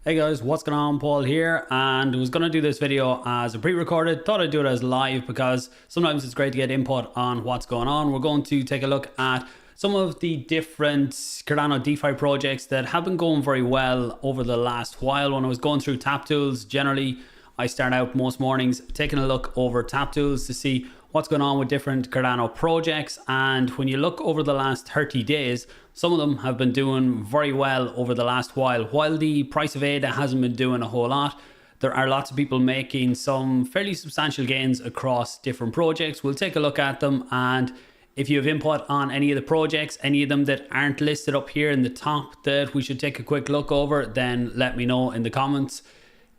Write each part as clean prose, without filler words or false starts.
Hey guys, what's going on? Paul here, and I was going to do this video as a pre-recorded. Thought I'd do it as live because sometimes it's great to get input on what's going on. We're going to take a look at some of the different Cardano DeFi projects that have been going very well over the last while. When I was going through Taptools, generally I start out most mornings taking a look over Taptools to see what's going on with different Cardano projects. And when you look over the last 30 days, some of them have been doing very well over the last while. While the price of Aada hasn't been doing a whole lot, there are lots of people making some fairly substantial gains across different projects. We'll take a look at them, and if you have input on any of the projects, any of them that aren't listed up here in the top that we should take a quick look over, then let me know in the comments.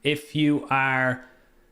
If you are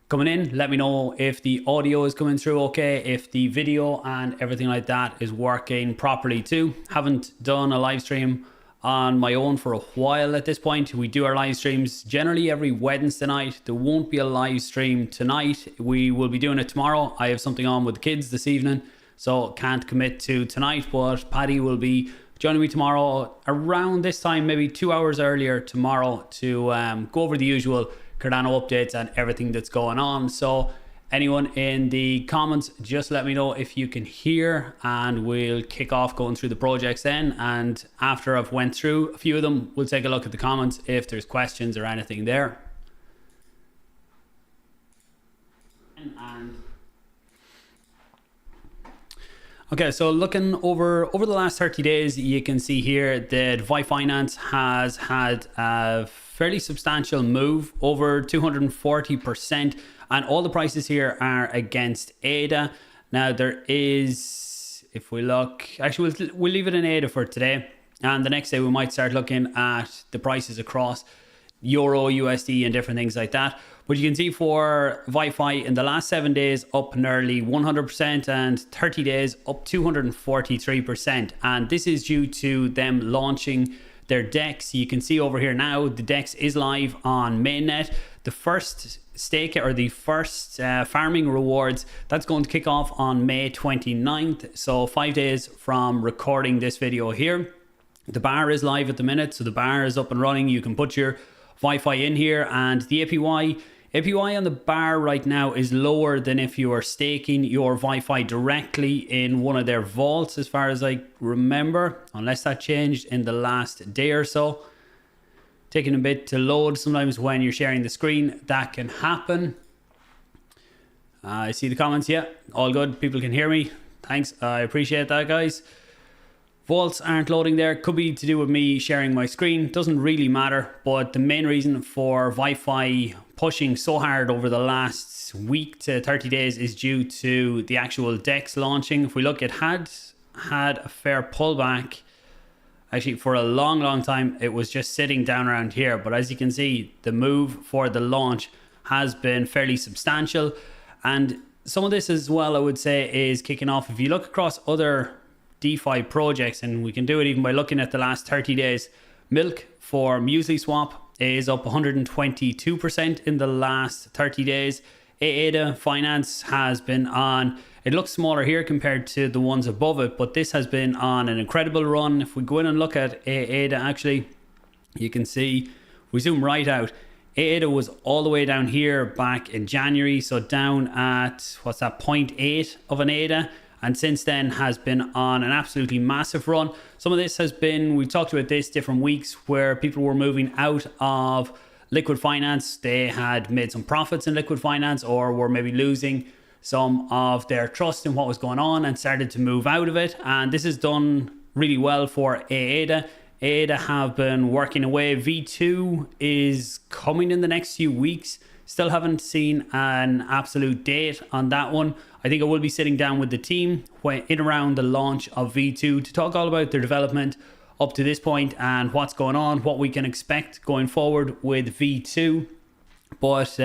coming in, let me know if the audio is coming through okay, if the video and everything like that is working properly too. Haven't done a live stream on my own for a while at this point. We do our live streams generally every Wednesday night. There won't be a live stream tonight. We will be doing it tomorrow. I have something on with the kids this evening, so can't commit to tonight, but Paddy will be joining me tomorrow around this time, maybe 2 hours earlier tomorrow, to go over the usual Cardano updates and everything that's going on. So anyone in the comments, just let me know if you can hear, and we'll kick off going through the projects then. And after I've went through a few of them, we'll take a look at the comments if there's questions or anything there. Okay, so looking over the last 30 days, you can see here that VyFi has had a fairly substantial move, over 240%, and all the prices here are against Aada. Now there is, if we look, actually we'll leave it in Aada for today, and the next day we might start looking at the prices across Euro, USD and different things like that. But you can see for VyFi in the last 7 days up nearly 100%, and 30 days up 243%. And this is due to them launching their DEX. You can see over here now, the DEX is live on mainnet. The first stake, or the first farming rewards, that's going to kick off on May 29th. So 5 days from recording this video here. The bar is live at the minute, so the bar is up and running. You can put your VyFi in here, and the APY on the bar right now is lower than if you are staking your VyFi directly in one of their vaults, as far as I remember, unless that changed in the last day or so. Taking a bit to load. Sometimes when you're sharing the screen, that can happen. I see the comments. Yeah, all good. People can hear me. Thanks. I appreciate that, guys. Vaults aren't loading there. Could be to do with me sharing my screen. Doesn't really matter. But the main reason for VyFi pushing so hard over the last week to 30 days is due to the actual DEX launching. If we look, it had a fair pullback. Actually, for a long time, it was just sitting down around here. But as you can see, the move for the launch has been fairly substantial. And some of this as well, I would say, is kicking off. If you look across other DeFi projects, and we can do it even by looking at the last 30 days, Milk for Muesli Swap is up 122% in the last 30 days. Aada Finance has been on, it looks smaller here compared to the ones above it, but this has been on an incredible run. If we go in and look at Aada, actually, you can see, we zoom right out, Aada was all the way down here back in January, so down at, what's that, 0.8 of an Aada. And since then has been on an absolutely massive run. Some of this has been, we've talked about this different weeks, where people were moving out of liquid finance. They had made some profits in liquid finance, or were maybe losing some of their trust in what was going on and started to move out of it. And this has done really well for Aada. Aada have been working away. V2 is coming in the next few weeks. Still haven't seen an absolute date on that one. I think I will be sitting down with the team in around the launch of V2 to talk all about their development up to this point and what's going on, what we can expect going forward with V2. But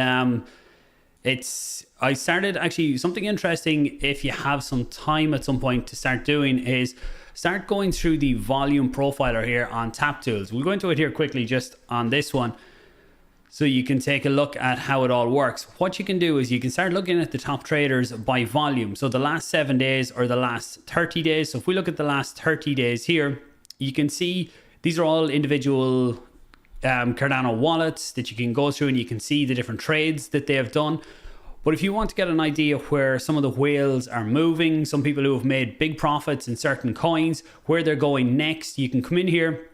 I started, actually, something interesting, if you have some time at some point to start doing, is start going through the volume profiler here on Taptools. We'll go into it here quickly just on this one, so you can take a look at how it all works. What you can do is you can start looking at the top traders by volume. So the last 7 days or the last 30 days. So if we look at the last 30 days here, you can see these are all individual Cardano wallets that you can go through and you can see the different trades that they have done. But if you want to get an idea where some of the whales are moving, some people who have made big profits in certain coins, where they're going next, you can come in here,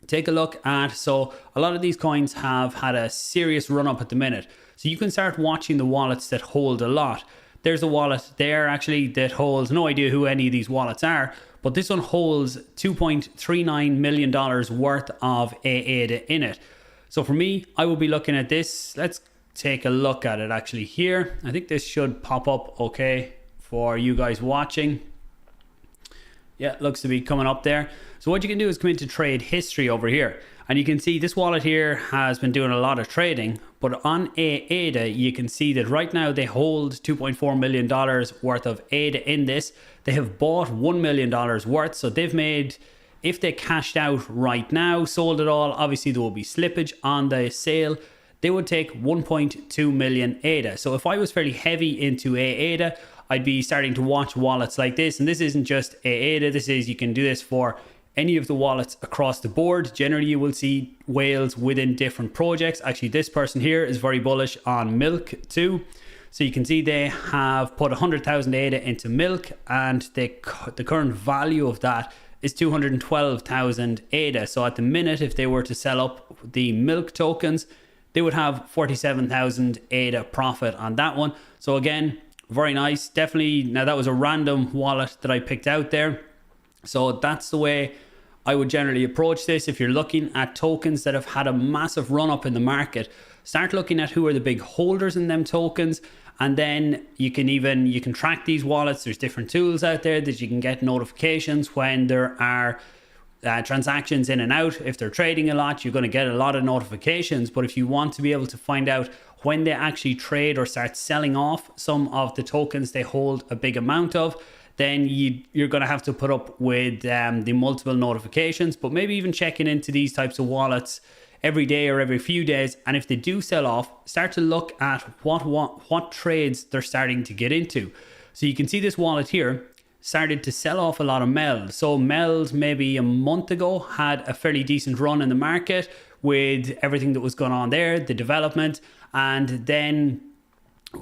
take a look at. So a lot of these coins have had a serious run up at the minute. So you can start watching the wallets that hold a lot. There's a wallet there actually that holds, no idea who any of these wallets are, but this one holds $2.39 million worth of Aada in it. So for me, I will be looking at this. Let's take a look at it actually here. I think this should pop up okay for you guys watching. Yeah, looks to be coming up there. So what you can do is come into trade history over here, and you can see this wallet here has been doing a lot of trading. But on Aada, you can see that right now they hold $2.4 million worth of Aada in this. They have bought $1 million worth. So they've made, if they cashed out right now, sold it all, obviously there will be slippage on the sale. They would take 1.2 million Aada. So if I was fairly heavy into Aada, I'd be starting to watch wallets like this. And this isn't just Aada. This is, you can do this for any of the wallets across the board. Generally, you will see whales within different projects. Actually, this person here is very bullish on Milk too. So you can see they have put 100,000 Aada into Milk, and the current value of that is 212,000 Aada. So at the minute, if they were to sell up the Milk tokens, they would have 47,000 Aada profit on that one. So again, very nice. Definitely, now that was a random wallet that I picked out there. So that's the way I would generally approach this. If you're looking at tokens that have had a massive run up in the market, start looking at who are the big holders in them tokens. And then you can track these wallets. There's different tools out there that you can get notifications when there are transactions in and out. If they're trading a lot, you're going to get a lot of notifications. But if you want to be able to find out when they actually trade or start selling off some of the tokens they hold a big amount of, then you're going to have to put up with the multiple notifications. But maybe even checking into these types of wallets every day or every few days. And if they do sell off, start to look at what trades they're starting to get into. So you can see this wallet here started to sell off a lot of MELs. So MELs maybe a month ago had a fairly decent run in the market with everything that was going on there, the development. And then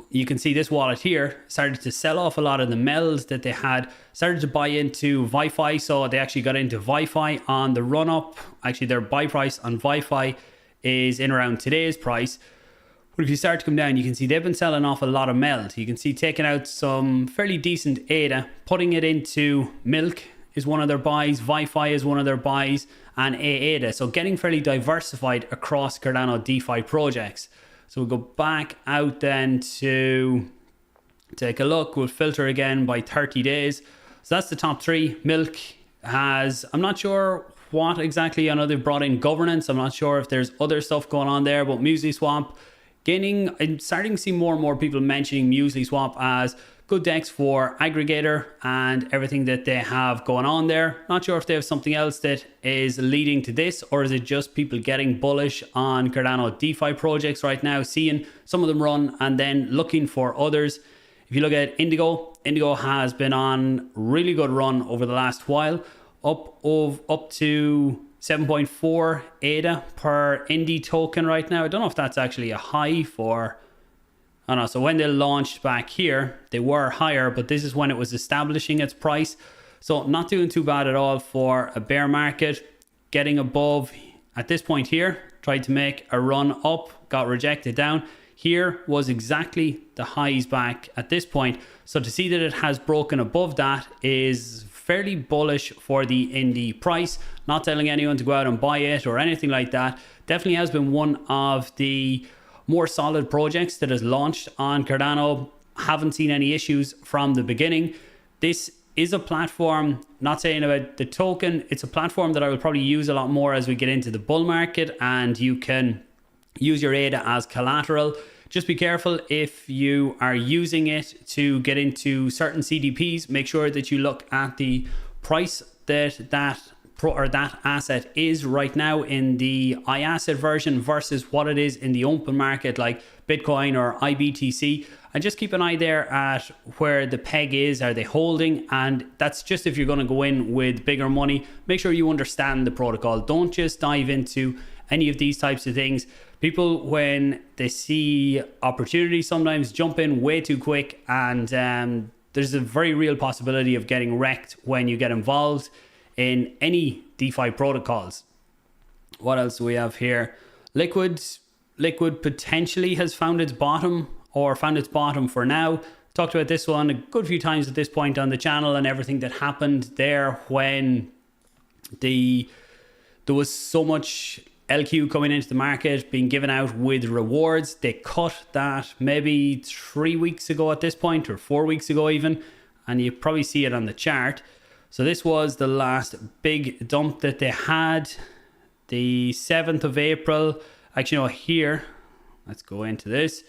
you can see this wallet here started to sell off a lot of the MELs that they had, started to buy into VyFi. So they actually got into VyFi on the run up. Actually, their buy price on VyFi is in around today's price. But if you start to come down, you can see they've been selling off a lot of MELs. You can see taking out some fairly decent Aada, putting it into Milk is one of their buys, VyFi is one of their buys, and Aada. So getting fairly diversified across Cardano DeFi projects. So we'll go back out then to take a look. We'll filter again by 30 days. So that's the top three. Milk has, I'm not sure what exactly, I know they've brought in governance. I'm not sure if there's other stuff going on there, but MuesliSwap gaining, I'm starting to see more and more people mentioning MuesliSwap as good DEX for aggregator and everything that they have going on there. Not sure if they have something else that is leading to this, or is it just people getting bullish on Cardano DeFi projects right now, seeing some of them run and then looking for others. If you look at Indigo, Indigo has been on really good run over the last while, up to 7.4 Aada per Indy token right now. I don't know if that's actually a high for, I don't know. So when they launched back here, they were higher, but this is when it was establishing its price. So not doing too bad at all for a bear market. Getting above at this point here, tried to make a run up, got rejected down. Here was exactly the highs back at this point. So to see that it has broken above that is fairly bullish for the Indy price. Not telling anyone to go out and buy it or anything like that. Definitely has been one of the more solid projects that has launched on Cardano. Haven't seen any issues from the beginning. This is a platform, not saying about the token, it's a platform that I will probably use a lot more as we get into the bull market, and you can use your Aada as collateral. Just be careful if you are using it to get into certain CDPs. Make sure that you look at the price that asset is right now in the iAsset version versus what it is in the open market like Bitcoin or IBTC, and just keep an eye there at where the peg is. Are they holding? And that's just if you're going to go in with bigger money. Make sure you understand the protocol. Don't just dive into any of these types of things. People, when they see opportunity, sometimes jump in way too quick, and there's a very real possibility of getting wrecked when you get involved in any DeFi protocols. What else do we have here? Liquid potentially has found its bottom, or found its bottom for now. Talked about this one a good few times at this point on the channel, and everything that happened there when there was so much LQ coming into the market, being given out with rewards. They cut that maybe 3 weeks ago at this point, or 4 weeks ago even, and you probably see it on the chart. So this was the last big dump that they had, the 7th of April. Actually, no, here, let's go into this.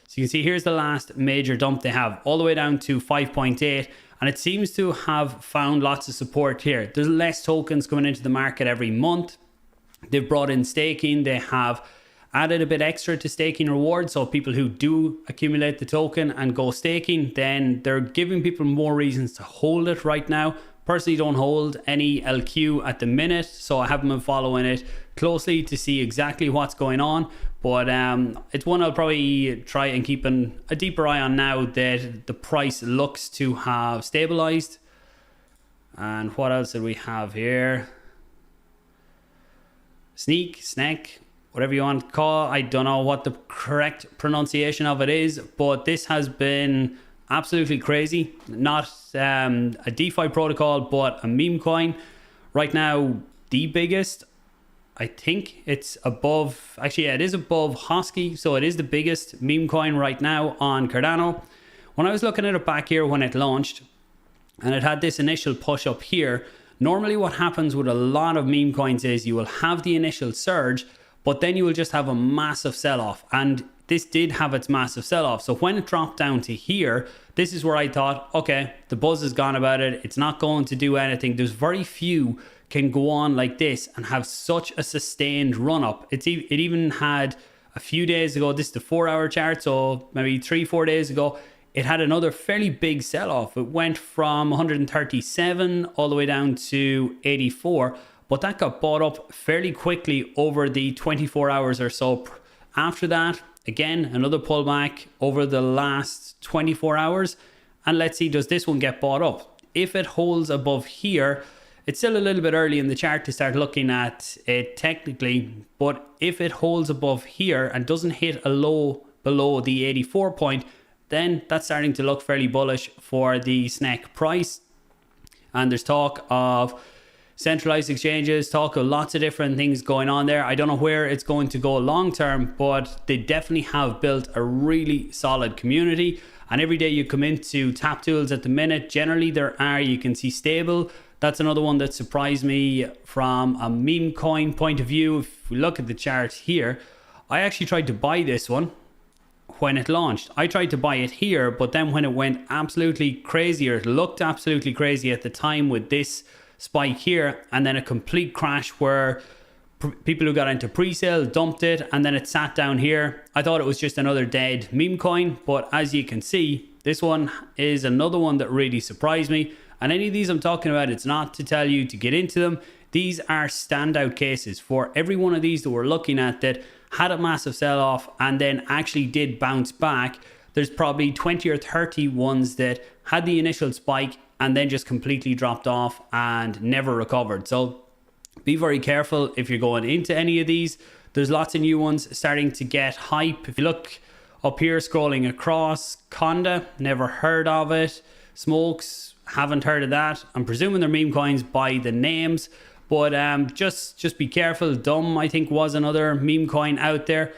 So you can see here's the last major dump they have, all the way down to 5.8, and it seems to have found lots of support here. There's less tokens coming into the market every month. They've brought in staking. They have added a bit extra to staking rewards. So people who do accumulate the token and go staking, then they're giving people more reasons to hold it right now. Personally, don't hold any LQ at the minute, so I haven't been following it closely to see exactly what's going on. But it's one I'll probably try and keep a deeper eye on now that the price looks to have stabilized. And what else did we have here? Snack, whatever you want to call it. I don't know what the correct pronunciation of it is, but this has been absolutely crazy. Not a DeFi protocol, but a meme coin. Right now, the biggest, I think it's above, actually, yeah, it is above Hosky. So it is the biggest meme coin right now on Cardano. When I was looking at it back here when it launched, and it had this initial push up here, normally what happens with a lot of meme coins is you will have the initial surge, but then you will just have a massive sell-off. And this did have its massive sell-off. So when it dropped down to here, this is where I thought, okay, the buzz is gone about it. It's not going to do anything. There's very few can go on like this and have such a sustained run up. It even had a few days ago, this is the 4-hour chart, so maybe 3-4 days ago, it had another fairly big sell-off. It went from 137 all the way down to 84, but that got bought up fairly quickly over the 24 hours or so. After that, again, another pullback over the last 24 hours. And let's see, does this one get bought up? If it holds above here, it's still a little bit early in the chart to start looking at it technically, but if it holds above here and doesn't hit a low below the 84 point, then that's starting to look fairly bullish for the SNEC price. And there's talk of centralized exchanges, talk of lots of different things going on there. I don't know where it's going to go long term, but they definitely have built a really solid community. And every day you come into Taptools at the minute, generally you can see stable. That's another one that surprised me from a meme coin point of view. If we look at the chart here, I actually tried to buy this one when it launched. I tried to buy it here, but then when it went absolutely crazy, or it looked absolutely crazy at the time with this spike here, and then a complete crash where people who got into pre-sale dumped it, and then it sat down here. I thought it was just another dead meme coin, but as you can see, this one is another one that really surprised me. And any of these I'm talking about, it's not to tell you to get into them. These are standout cases. For every one of these that we're looking at that had a massive sell-off and then actually did bounce back, there's probably 20 or 30 ones that had the initial spike and then just completely dropped off and never recovered. So be very careful if you're going into any of these. There's lots of new ones starting to get hype. If you look up here, scrolling across, Conda, never heard of it. Smokes, haven't heard of that. I'm presuming they're meme coins by the names, but just be careful. Dumb, I think, was another meme coin out there.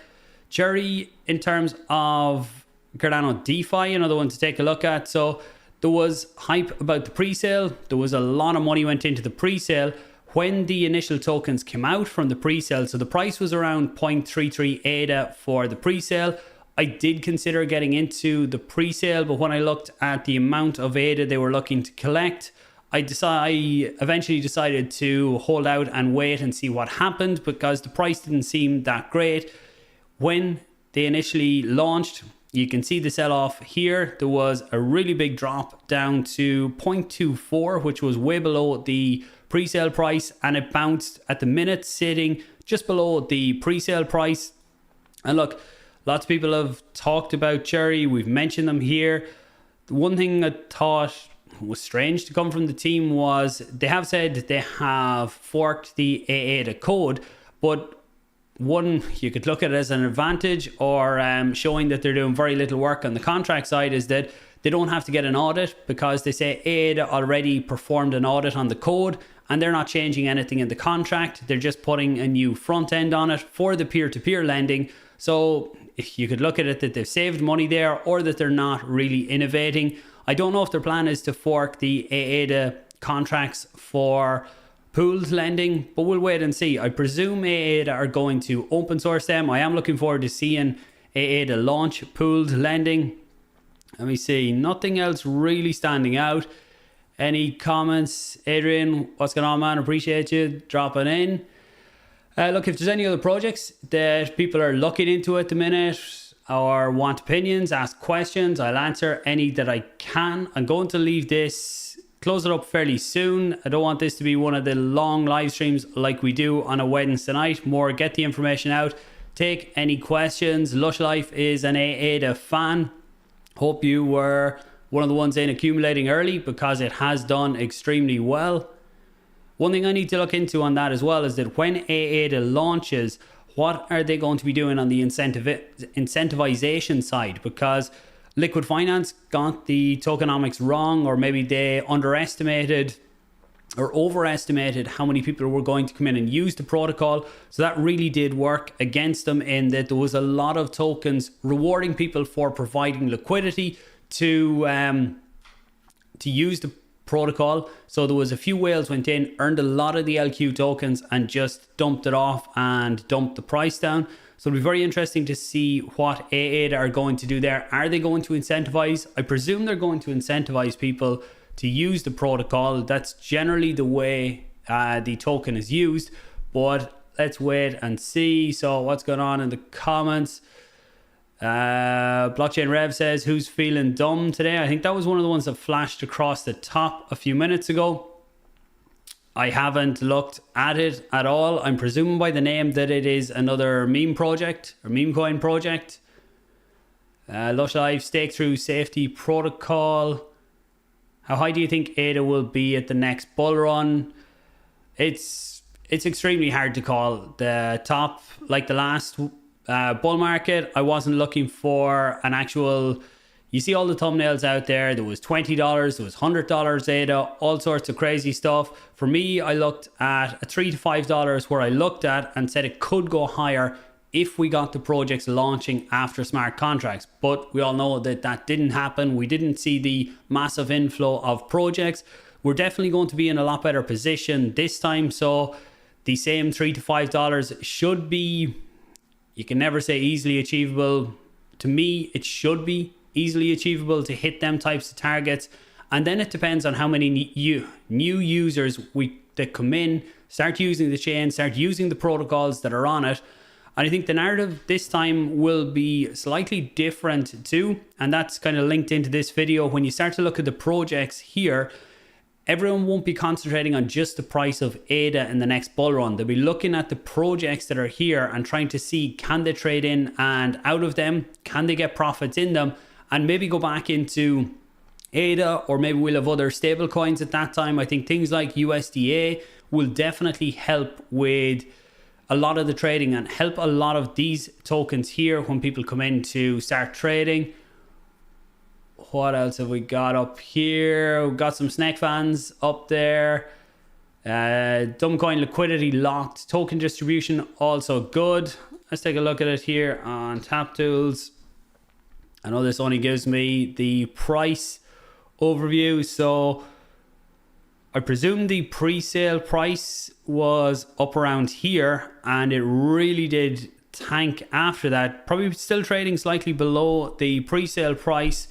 Cherry, in terms of Cardano DeFi, another one to take a look at. So there was hype about the pre-sale. There was a lot of money went into the pre-sale when the initial tokens came out from the pre-sale. So the price was around 0.33 Aada for the pre-sale. I did consider getting into the pre-sale, but when I looked at the amount of Aada they were looking to collect, I eventually decided to hold out and wait and see what happened, because the price didn't seem that great. When they initially launched, you can see the sell-off here. There was a really big drop down to 0.24, which was way below the pre-sale price, and it bounced at the minute, sitting just below the pre-sale price. And look, lots of people have talked about Cherry. We've mentioned them here. The one thing I thought was strange to come from the team was they have said they have forked the Aada code, but one, you could look at it as an advantage, or showing that they're doing very little work on the contract side, is that they don't have to get an audit, because they say Aada already performed an audit on the code and they're not changing anything in the contract. They're just putting a new front end on it for the peer-to-peer lending. So you could look at it that they've saved money there, or that they're not really innovating. I don't know if their plan is to fork the Aada contracts for pooled lending, but we'll wait and see. I presume Aada are going to open source them. I am looking forward to seeing Aada launch pooled lending. Let me see, nothing else really standing out. Any comments? Adrian, what's going on, man? Appreciate you dropping in. Look, if there's any other projects that people are looking into at the minute, or want opinions, ask questions, I'll answer any that I can. I'm going to leave this, close it up fairly soon. I don't want this to be one of the long live streams like we do on a Wednesday night. More get the information out, take any questions. Lush Life is an Aada fan. Hope you were one of the ones in accumulating early, because it has done extremely well. One thing I need to look into on that as well is that when Aada launches, what are they going to be doing on the incentivization side? Because Liquid Finance got the tokenomics wrong, or maybe they underestimated or overestimated how many people were going to come in and use the protocol. So that really did work against them, in that there was a lot of tokens rewarding people for providing liquidity to use the protocol. So there was a few whales went in, earned a lot of the LQ tokens, and just dumped it off and dumped the price down. So it'll be very interesting to see what Aada are going to do there. Are they going to incentivize? I presume they're going to incentivize people to use the protocol. That's generally the way the token is used, but let's wait and see. So what's going on in the comments? Blockchain Rev says, who's feeling dumb today? I think that was one of the ones that flashed across the top a few minutes ago. I haven't looked at it at all. I'm presuming by the name that it is another meme project or meme coin project. Lush Life, stake through safety protocol. How high do you think Aada will be at the next bull run? It's extremely hard to call. The top, like the last bull market, I wasn't looking for an actual... You see all the thumbnails out there. There was $20, there was $100 Aada, all sorts of crazy stuff. For me, I looked at a $3 to $5 where I looked at and said it could go higher if we got the projects launching after smart contracts. But we all know that that didn't happen. We didn't see the massive inflow of projects. We're definitely going to be in a lot better position this time. So the same $3 to $5 should be, you can never say easily achievable. To me, it should be easily achievable to hit them types of targets. And then it depends on how many new users that come in, start using the chain, start using the protocols that are on it. And I think the narrative this time will be slightly different too. And that's kind of linked into this video. When you start to look at the projects here, everyone won't be concentrating on just the price of Aada in the next bull run. They'll be looking at the projects that are here and trying to see, can they trade in and out of them? Can they get profits in them? And maybe go back into Aada, or maybe we'll have other stable coins at that time. I think things like USDA will definitely help with a lot of the trading and help a lot of these tokens here when people come in to start trading. What else have we got up here? We've got some snack fans up there. Dumbcoin liquidity locked. Token distribution also good. Let's take a look at it here on Taptools. I know this only gives me the price overview. So I presume the pre-sale price was up around here and it really did tank after that. Probably still trading slightly below the pre-sale price.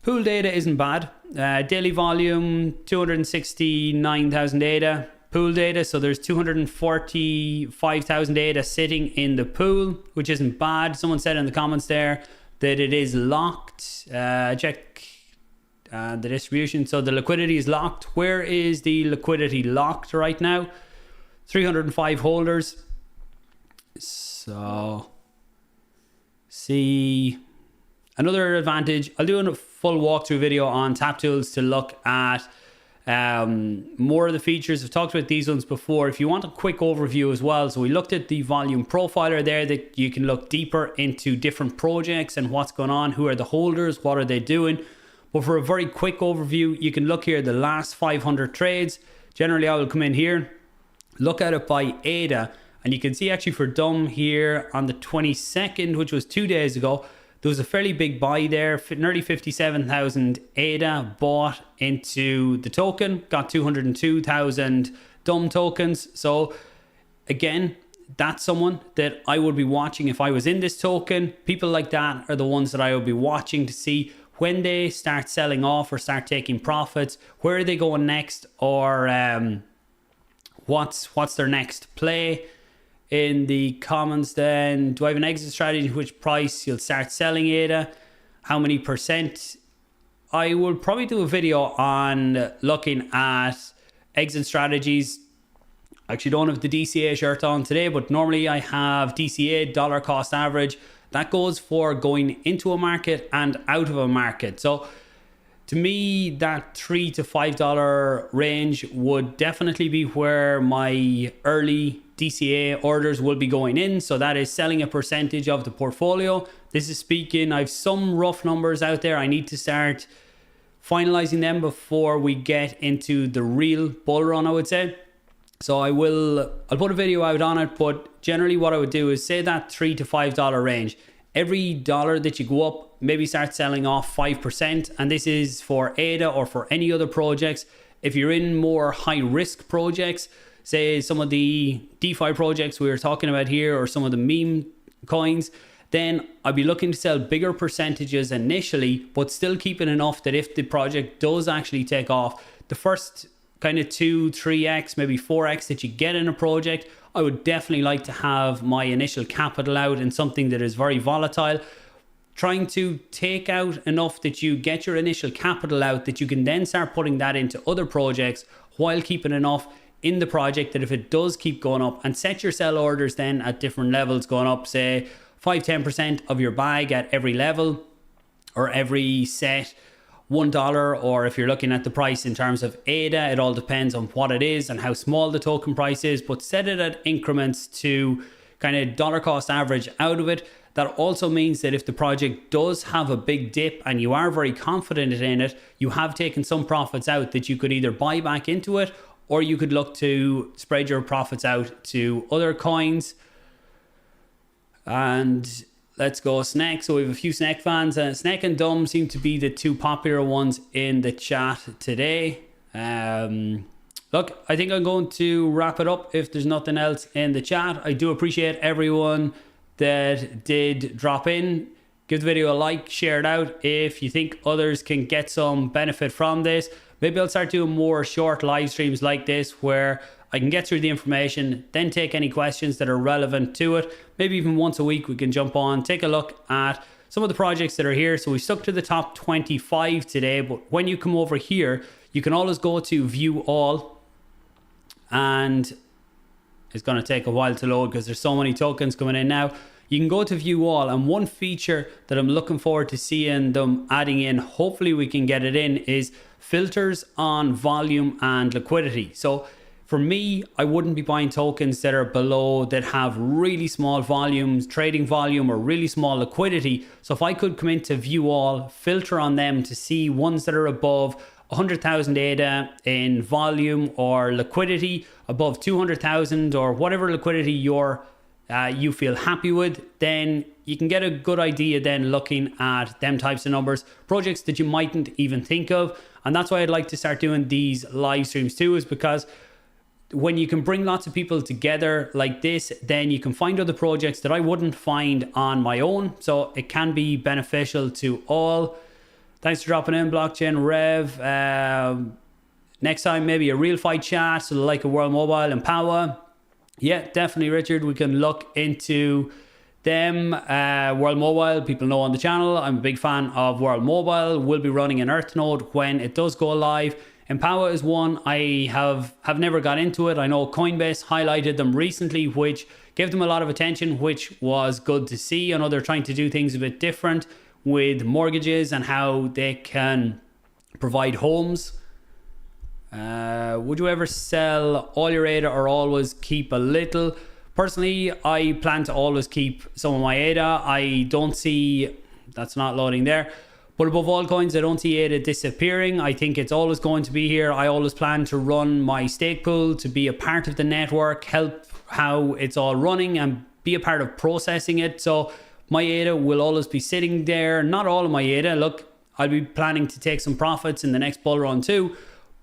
Pool data isn't bad. Daily volume, 269,000 Aada. Pool data, so there's 245,000 Aada sitting in the pool, which isn't bad. Someone said in the comments there that it is locked. Check the distribution. So the liquidity is locked. Where is the liquidity locked right now? 305 holders. So see another advantage. I'll do a full walkthrough video on Taptools to look at more of the features. I've talked about these ones before. If you want a quick overview as well, so we looked at the volume profiler there, that you can look deeper into different projects and what's going on, who are the holders, what are they doing. But for a very quick overview, you can look here, the last 500 trades. Generally, I will come in here, look at it by Aada, and you can see actually for DUM here on the 22nd, which was 2 days ago, there was a fairly big buy there. Nearly 57,000 Aada bought into the token, got 202,000 DUM tokens. So again, that's someone that I would be watching if I was in this token. People like that are the ones that I would be watching to see when they start selling off or start taking profits, where are they going next, or what's their next play. In the comments then, do I have an exit strategy? Which price you'll start selling Aada? How many percent? I will probably do a video on looking at exit strategies. I actually don't have the DCA shirt on today, but normally I have DCA, dollar cost average. That goes for going into a market and out of a market. So to me, that $3 to $5 range would definitely be where my early DCA orders will be going in. So that is selling a percentage of the portfolio. This is speaking, I have some rough numbers out there. I need to start finalizing them before we get into the real bull run, I would say. So I'll put a video out on it, but generally what I would do is say that $3 to $5 range. Every dollar that you go up, maybe start selling off 5%. And this is for Aada or for any other projects. If you're in more high risk projects, say some of the DeFi projects we were talking about here, or some of the meme coins, then I'd be looking to sell bigger percentages initially, but still keeping enough that if the project does actually take off, the first kind of 2, 3x, maybe 4x that you get in a project, I would definitely like to have my initial capital out in something that is very volatile. Trying to take out enough that you get your initial capital out, that you can then start putting that into other projects while keeping enough in the project that if it does keep going up, and set your sell orders then at different levels going up, say 5-10% of your bag at every level, or every set $1, or if you're looking at the price in terms of Aada, it all depends on what it is and how small the token price is, but set it at increments to kind of dollar cost average out of it. That also means that if the project does have a big dip and you are very confident in it, you have taken some profits out that you could either buy back into it, or you could look to spread your profits out to other coins. And let's go Snake. So we have a few Snake fans. Snake and DUM seem to be the two popular ones in the chat today. Look, I think I'm going to wrap it up if there's nothing else in the chat. I do appreciate everyone that did drop in. Give the video a like, share it out if you think others can get some benefit from this. Maybe I'll start doing more short live streams like this where I can get through the information, then take any questions that are relevant to it. Maybe even once a week we can jump on, take a look at some of the projects that are here. So we stuck to the top 25 today, but when you come over here, you can always go to view all, and it's going to take a while to load because there's so many tokens coming in now. You can go to view all, and one feature that I'm looking forward to seeing them adding in, hopefully we can get it in, is filters on volume and liquidity. So for me, I wouldn't be buying tokens that are below, that have really small volumes, trading volume, or really small liquidity. So if I could come into view all, filter on them to see ones that are above 100,000 Aada in volume or liquidity, above 200,000 or whatever liquidity you feel happy with, then you can get a good idea then looking at them types of numbers, projects that you mightn't even think of. And that's why I'd like to start doing these live streams too, is because when you can bring lots of people together like this, then you can find other projects that I wouldn't find on my own. So it can be beneficial to all. Thanks for dropping in, Blockchain Rev. Next time, maybe a real fight chat, so like a World Mobile and PAUL. Yeah, definitely, Richard. We can look into them. World Mobile, people know on the channel, I'm a big fan of World Mobile. We'll be running an Earth node when it does go live. Empower is one I have never got into it. I know Coinbase highlighted them recently, which gave them a lot of attention, which was good to see. I know they're trying to do things a bit different with mortgages and how they can provide homes. Would you ever sell all your Aada or always keep a little? Personally, I plan to always keep some of my Aada. I don't see, that's not loading there. But above all coins, I don't see Aada disappearing. I think it's always going to be here. I always plan to run my stake pool, to be a part of the network, help how it's all running and be a part of processing it. So my Aada will always be sitting there. Not all of my Aada. Look, I'll be planning to take some profits in the next bull run too.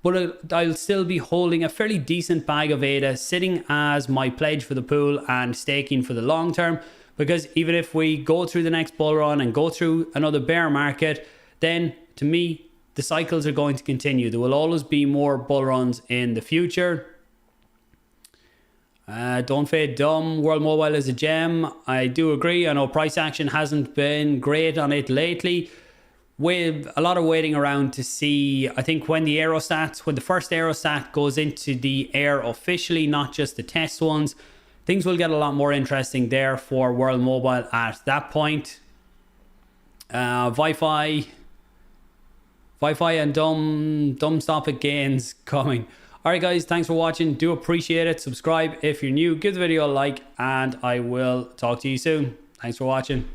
But I'll still be holding a fairly decent bag of Aada sitting as my pledge for the pool and staking for the long term. Because even if we go through the next bull run and go through another bear market, then to me, the cycles are going to continue. There will always be more bull runs in the future. Don't fade dumb. World Mobile is a gem. I do agree. I know price action hasn't been great on it lately. With a lot of waiting around to see, I think when the first aerostat goes into the air officially, not just the test ones, things will get a lot more interesting there for World Mobile at that point. VyFi and dumb stopping gains coming. Alright guys, thanks for watching. Do appreciate it. Subscribe if you're new. Give the video a like and I will talk to you soon. Thanks for watching.